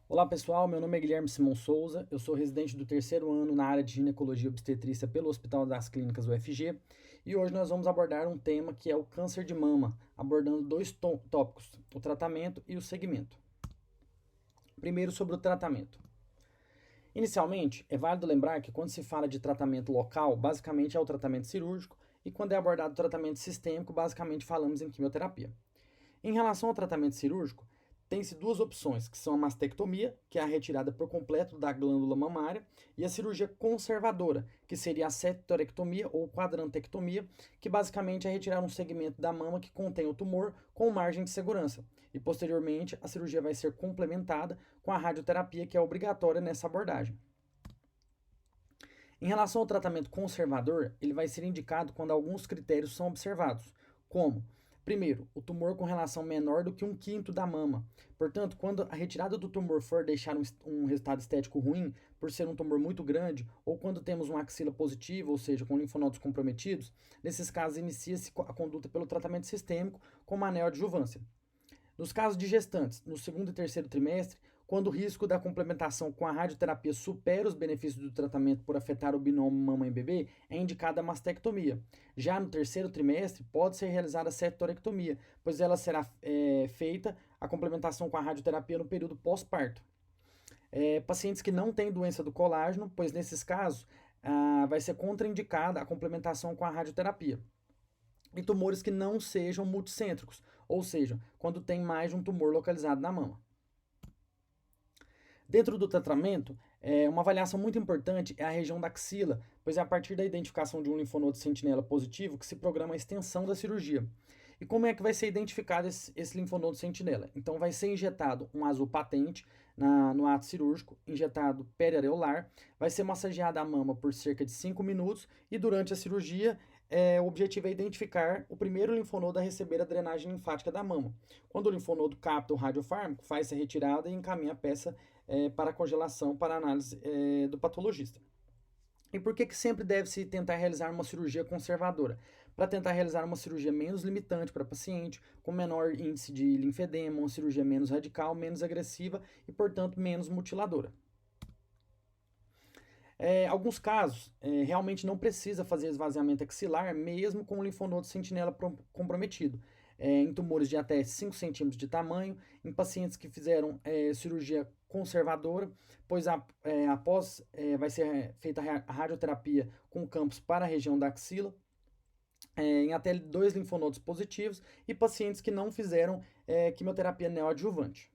Olá pessoal, meu nome é Guilherme Simão Souza, eu sou residente do terceiro ano na área de ginecologia e obstetrícia pelo Hospital das Clínicas UFG e hoje nós vamos abordar um tema que é o câncer de mama, abordando dois tópicos, o tratamento e o segmento. Primeiro sobre o tratamento. Inicialmente, é válido lembrar que quando se fala de tratamento local, basicamente é o tratamento cirúrgico e quando é abordado o tratamento sistêmico, basicamente falamos em quimioterapia. Em relação ao tratamento cirúrgico, tem-se duas opções, que são a mastectomia, que é a retirada por completo da glândula mamária, e a cirurgia conservadora, que seria a septorectomia ou quadrantectomia, que basicamente é retirar um segmento da mama que contém o tumor com margem de segurança. E posteriormente, a cirurgia vai ser complementada com a radioterapia, que é obrigatória nessa abordagem. Em relação ao tratamento conservador, ele vai ser indicado quando alguns critérios são observados, como: primeiro, o tumor com relação menor do que 1/5 da mama. Portanto, quando a retirada do tumor for deixar um resultado estético ruim, por ser um tumor muito grande, ou quando temos uma axila positiva, ou seja, com linfonodos comprometidos, nesses casos inicia-se a conduta pelo tratamento sistêmico com uma neoadjuvância. Nos casos de gestantes, no segundo e terceiro trimestre, quando o risco da complementação com a radioterapia supera os benefícios do tratamento por afetar o binômio mamãe-bebê, é indicada a mastectomia. Já no terceiro trimestre, pode ser realizada a septorectomia, pois ela será feita a complementação com a radioterapia no período pós-parto. Pacientes que não têm doença do colágeno, pois nesses casos vai ser contraindicada a complementação com a radioterapia. E tumores que não sejam multicêntricos, ou seja, quando tem mais de um tumor localizado na mama. Dentro do tratamento, uma avaliação muito importante é a região da axila, pois é a partir da identificação de um linfonodo sentinela positivo que se programa a extensão da cirurgia. E como é que vai ser identificado esse linfonodo sentinela? Então, vai ser injetado um azul patente no ato cirúrgico, injetado periareolar, vai ser massageada a mama por cerca de 5 minutos e durante a cirurgia o objetivo é identificar o primeiro linfonodo a receber a drenagem linfática da mama. Quando o linfonodo capta o radiofármaco, faz a retirada e encaminha a peça para congelação para análise do patologista. E por que sempre deve-se tentar realizar uma cirurgia conservadora? Para tentar realizar uma cirurgia menos limitante para o paciente, com menor índice de linfedema, uma cirurgia menos radical, menos agressiva e, portanto, menos mutiladora. Alguns casos, realmente não precisa fazer esvaziamento axilar, mesmo com o linfonodo sentinela comprometido. Em tumores de até 5 centímetros de tamanho, em pacientes que fizeram cirurgia conservadora, pois após vai ser feita a radioterapia com campos para a região da axila, em até 2 linfonodos positivos, e pacientes que não fizeram quimioterapia neoadjuvante.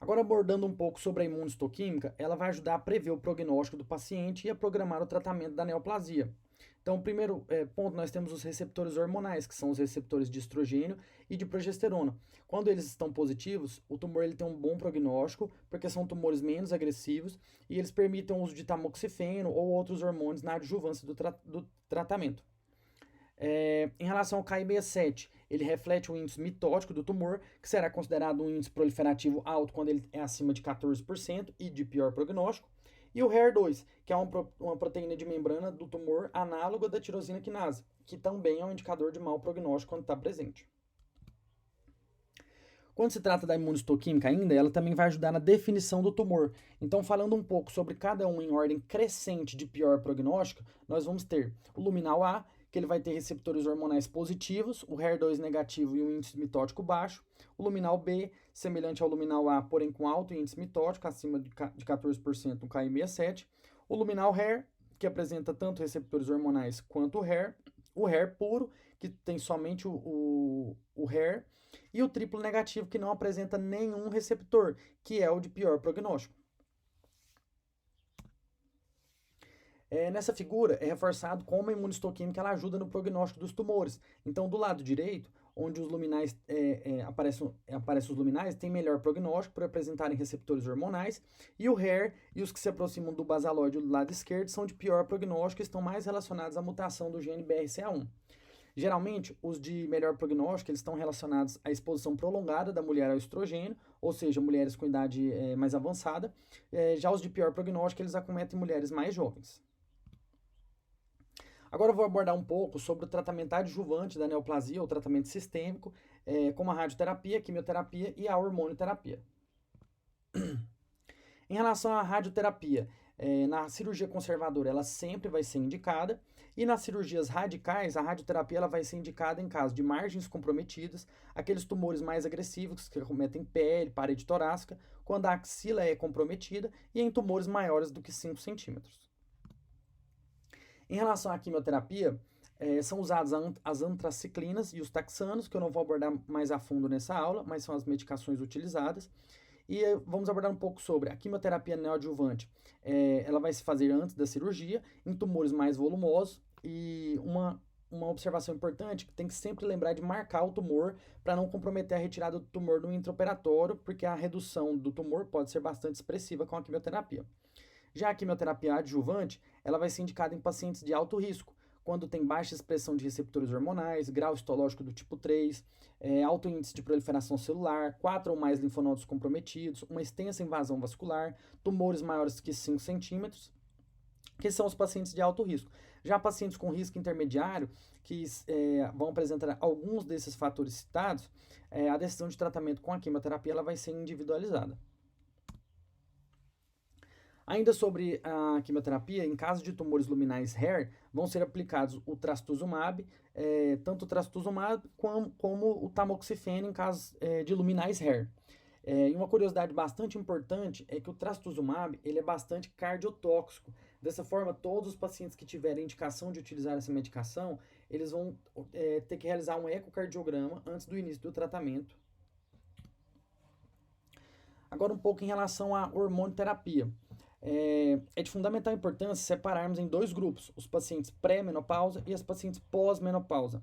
Agora, abordando um pouco sobre a imunistoquímica, ela vai ajudar a prever o prognóstico do paciente e a programar o tratamento da neoplasia. Então, o primeiro ponto, nós temos os receptores hormonais, que são os receptores de estrogênio e de progesterona. Quando eles estão positivos, o tumor ele tem um bom prognóstico, porque são tumores menos agressivos e eles permitem o uso de tamoxifeno ou outros hormônios na adjuvância do tratamento. Em relação ao KI67, ele reflete o índice mitótico do tumor, que será considerado um índice proliferativo alto quando ele é acima de 14% e de pior prognóstico. E o HER2, que é uma proteína de membrana do tumor análoga da tirosina quinase, que também é um indicador de mau prognóstico quando está presente. Quando se trata da imunistoquímica ainda, ela também vai ajudar na definição do tumor. Então, falando um pouco sobre cada um em ordem crescente de pior prognóstico, nós vamos ter o luminal A, que ele vai ter receptores hormonais positivos, o HER2 negativo e um índice mitótico baixo. O luminal B, semelhante ao luminal A, porém com alto índice mitótico, acima de 14% no KI67. O luminal HER, que apresenta tanto receptores hormonais quanto o HER. O HER puro, que tem somente o HER. E o triplo negativo, que não apresenta nenhum receptor, que é o de pior prognóstico. Nessa figura é reforçado como a imunistoquímica ela ajuda no prognóstico dos tumores. Então, do lado direito, onde os luminais aparecem os luminais, tem melhor prognóstico por apresentarem receptores hormonais, e o HER e os que se aproximam do basalóide do lado esquerdo são de pior prognóstico e estão mais relacionados à mutação do gene BRCA1. Geralmente, os de melhor prognóstico eles estão relacionados à exposição prolongada da mulher ao estrogênio, ou seja, mulheres com idade mais avançada. Já os de pior prognóstico eles acometem mulheres mais jovens. Agora eu vou abordar um pouco sobre o tratamento adjuvante da neoplasia, o tratamento sistêmico, como a radioterapia, a quimioterapia e a hormonioterapia. Em relação à radioterapia, na cirurgia conservadora ela sempre vai ser indicada, e nas cirurgias radicais, a radioterapia ela vai ser indicada em caso de margens comprometidas, aqueles tumores mais agressivos que acometem pele, parede torácica, quando a axila é comprometida, e em tumores maiores do que 5 centímetros. Em relação à quimioterapia, são usadas as antraciclinas e os taxanos, que eu não vou abordar mais a fundo nessa aula, mas são as medicações utilizadas. E vamos abordar um pouco sobre a quimioterapia neoadjuvante. Ela vai se fazer antes da cirurgia, em tumores mais volumosos. E uma observação importante, que tem que sempre lembrar de marcar o tumor para não comprometer a retirada do tumor no intraoperatório, porque a redução do tumor pode ser bastante expressiva com a quimioterapia. Já a quimioterapia adjuvante, ela vai ser indicada em pacientes de alto risco, quando tem baixa expressão de receptores hormonais, grau histológico do tipo 3, alto índice de proliferação celular, 4 ou mais linfonodos comprometidos, uma extensa invasão vascular, tumores maiores que 5 centímetros, que são os pacientes de alto risco. Já pacientes com risco intermediário, que vão apresentar alguns desses fatores citados, a decisão de tratamento com a quimioterapia ela vai ser individualizada. Ainda sobre a quimioterapia, em caso de tumores luminais HER, vão ser aplicados o trastuzumab, tanto o trastuzumab como o tamoxifeno em casos de luminais HER. E uma curiosidade bastante importante é que o trastuzumab ele é bastante cardiotóxico. Dessa forma, todos os pacientes que tiverem indicação de utilizar essa medicação, eles vão ter que realizar um ecocardiograma antes do início do tratamento. Agora um pouco em relação à hormonoterapia. É de fundamental importância separarmos em dois grupos, os pacientes pré-menopausa e os pacientes pós-menopausa.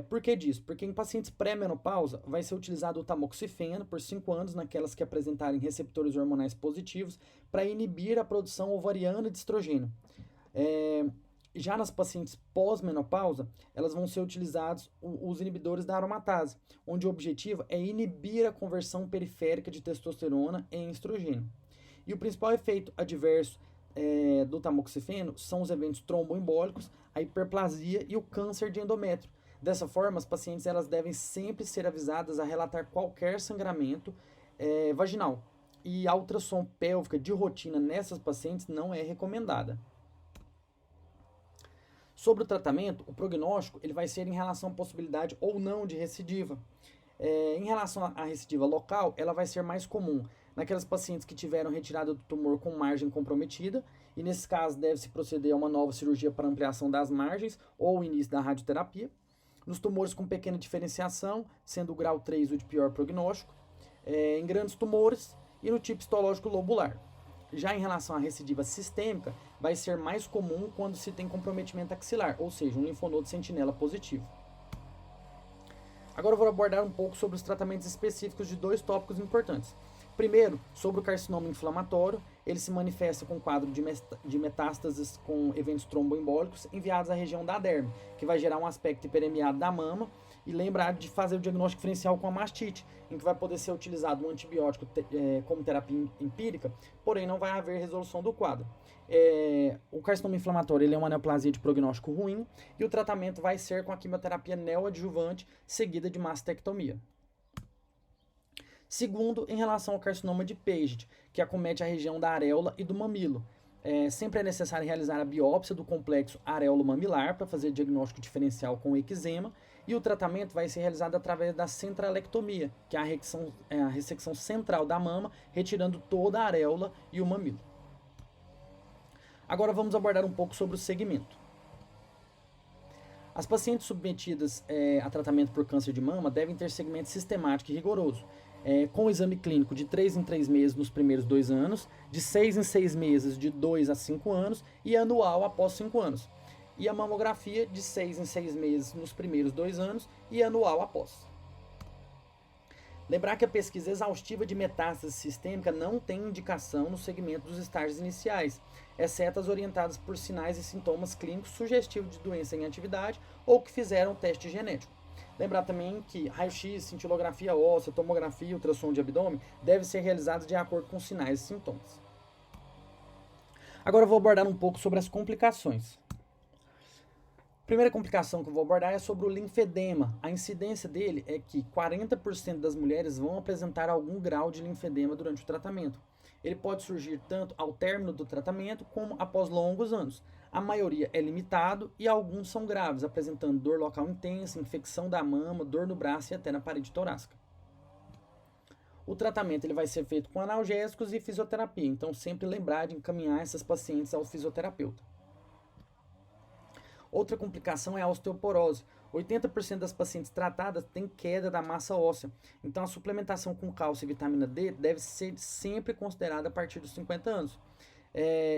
Por que disso? Porque em pacientes pré-menopausa vai ser utilizado o tamoxifeno por 5 anos naquelas que apresentarem receptores hormonais positivos para inibir a produção ovariana de estrogênio. Já nas pacientes pós-menopausa, elas vão ser utilizados os inibidores da aromatase, onde o objetivo é inibir a conversão periférica de testosterona em estrogênio. E o principal efeito adverso do tamoxifeno são os eventos tromboembólicos, a hiperplasia e o câncer de endométrio. Dessa forma, as pacientes elas devem sempre ser avisadas a relatar qualquer sangramento vaginal. E a ultrassom pélvica de rotina nessas pacientes não é recomendada. Sobre o tratamento, o prognóstico ele vai ser em relação à possibilidade ou não de recidiva. Em relação à recidiva local, ela vai ser mais comum naquelas pacientes que tiveram retirada do tumor com margem comprometida, e nesse caso deve-se proceder a uma nova cirurgia para ampliação das margens ou o início da radioterapia. Nos tumores com pequena diferenciação, sendo o grau 3 o de pior prognóstico, em grandes tumores e no tipo histológico lobular. Já em relação à recidiva sistêmica, vai ser mais comum quando se tem comprometimento axilar, ou seja, um linfonodo sentinela positivo. Agora eu vou abordar um pouco sobre os tratamentos específicos de dois tópicos importantes. Primeiro, sobre o carcinoma inflamatório, ele se manifesta com quadro de metástases com eventos tromboembólicos enviados à região da derme, que vai gerar um aspecto hiperemiado da mama, e lembrar de fazer o diagnóstico diferencial com a mastite, em que vai poder ser utilizado um antibiótico como terapia empírica, porém não vai haver resolução do quadro. O carcinoma inflamatório ele é uma neoplasia de prognóstico ruim, e o tratamento vai ser com a quimioterapia neoadjuvante, seguida de mastectomia. Segundo, em relação ao carcinoma de Paget, que acomete a região da areola e do mamilo. Sempre é necessário realizar a biópsia do complexo areolo-mamilar para fazer diagnóstico diferencial com eczema, e o tratamento vai ser realizado através da centralectomia, que é a ressecção central da mama, retirando toda a areola e o mamilo. Agora vamos abordar um pouco sobre o segmento. As pacientes submetidas a tratamento por câncer de mama devem ter segmento sistemático e rigoroso, com o exame clínico de 3 em 3 meses nos primeiros 2 anos, de 6 em 6 meses de 2 a 5 anos e anual após 5 anos. E a mamografia de 6 em 6 meses nos primeiros 2 anos e anual após. Lembrar que a pesquisa exaustiva de metástase sistêmica não tem indicação no segmento dos estágios iniciais, exceto as orientadas por sinais e sintomas clínicos sugestivos de doença em atividade ou que fizeram teste genético. Lembrar também que raio-x, cintilografia óssea, tomografia e ultrassom de abdômen devem ser realizados de acordo com sinais e sintomas. Agora eu vou abordar um pouco sobre as complicações. A primeira complicação que eu vou abordar é sobre o linfedema. A incidência dele é que 40% das mulheres vão apresentar algum grau de linfedema durante o tratamento. Ele pode surgir tanto ao término do tratamento como após longos anos. A maioria é limitado e alguns são graves, apresentando dor local intensa, infecção da mama, dor no braço e até na parede torácica. O tratamento ele vai ser feito com analgésicos e fisioterapia, então sempre lembrar de encaminhar essas pacientes ao fisioterapeuta. Outra complicação é a osteoporose. 80% das pacientes tratadas têm queda da massa óssea, então a suplementação com cálcio e vitamina D deve ser sempre considerada a partir dos 50 anos.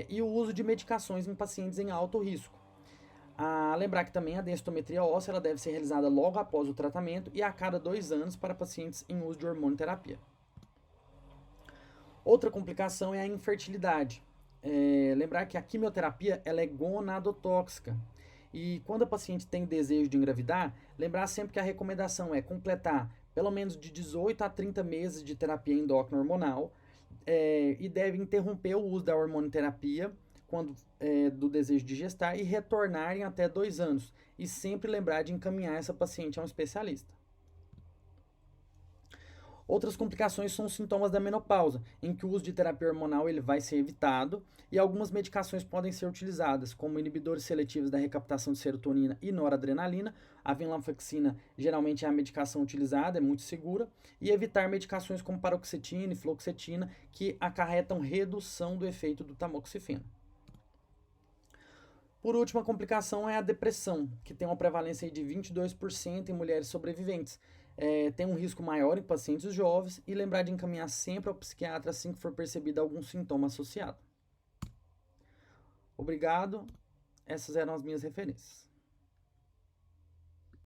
E o uso de medicações em pacientes em alto risco. Lembrar que também a densitometria óssea ela deve ser realizada logo após o tratamento e a cada 2 anos para pacientes em uso de hormonioterapia. Outra complicação é a infertilidade. Lembrar que a quimioterapia ela é gonadotóxica. E quando a paciente tem desejo de engravidar, lembrar sempre que a recomendação é completar pelo menos de 18 a 30 meses de terapia endócrina hormonal e deve interromper o uso da hormonioterapia quando do desejo de gestar e retornar em até 2 anos. E sempre lembrar de encaminhar essa paciente a um especialista. Outras complicações são os sintomas da menopausa, em que o uso de terapia hormonal ele vai ser evitado e algumas medicações podem ser utilizadas, como inibidores seletivos da recaptação de serotonina e noradrenalina. A venlafaxina geralmente é a medicação utilizada, é muito segura, e evitar medicações como paroxetina e fluoxetina, que acarretam redução do efeito do tamoxifeno. Por último, a complicação é a depressão, que tem uma prevalência de 22% em mulheres sobreviventes. Tem um risco maior em pacientes jovens e lembrar de encaminhar sempre ao psiquiatra assim que for percebido algum sintoma associado. Obrigado, essas eram as minhas referências.